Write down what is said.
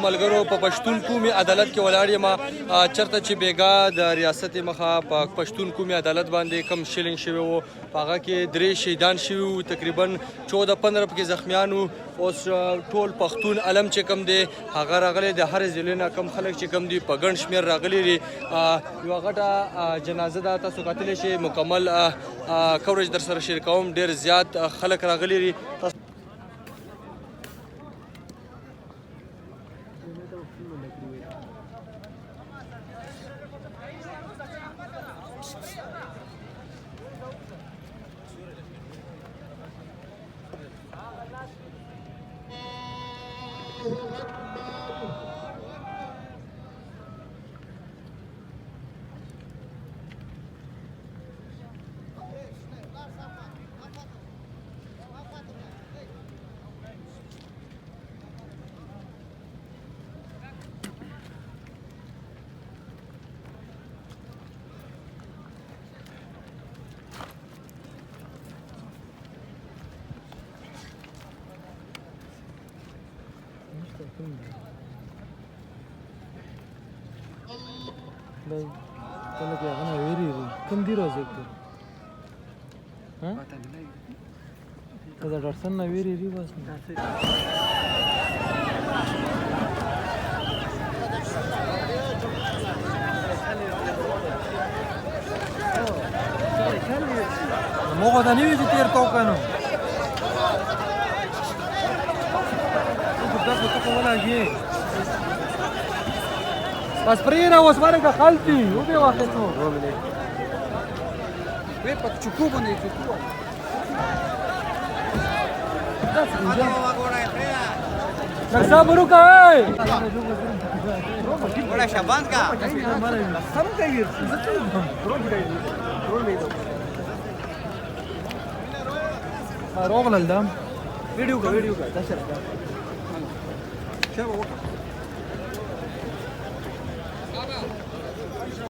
ملګرو په پښتون قومي عدالت کې ولاړ یم چېرته چې بیګا د ریاست مخه په پښتون قومي عدالت باندې کم شلنګ شوی و په هغه کې 3 شهیدان شوي وو تقریبا 14-15 پکې زخمیان وو. اوس ټول پښتون علم چې کم دی هغه راغلی د هر ضلع نه کم خلک چې کم دي په ګڼ شمېر راغلي دي. یوه غټه جنازه ده تاسو کتلی شئ مکمل کوریج در سره شریکوم ډېر زیات خلک راغلي دي. Kalau kayak kan awiri, kan di rozek tu, hah? Kalau darsan awiri ni bas. Mau kau tanya ni tiar tau kan? Kita kau lagi. Pas prira was marga khalti ube waqtu we pak chukubo ne chukubo das inja naksa buruka hey bada shaban ka sam ka yir roglal dam video ka dashara shaba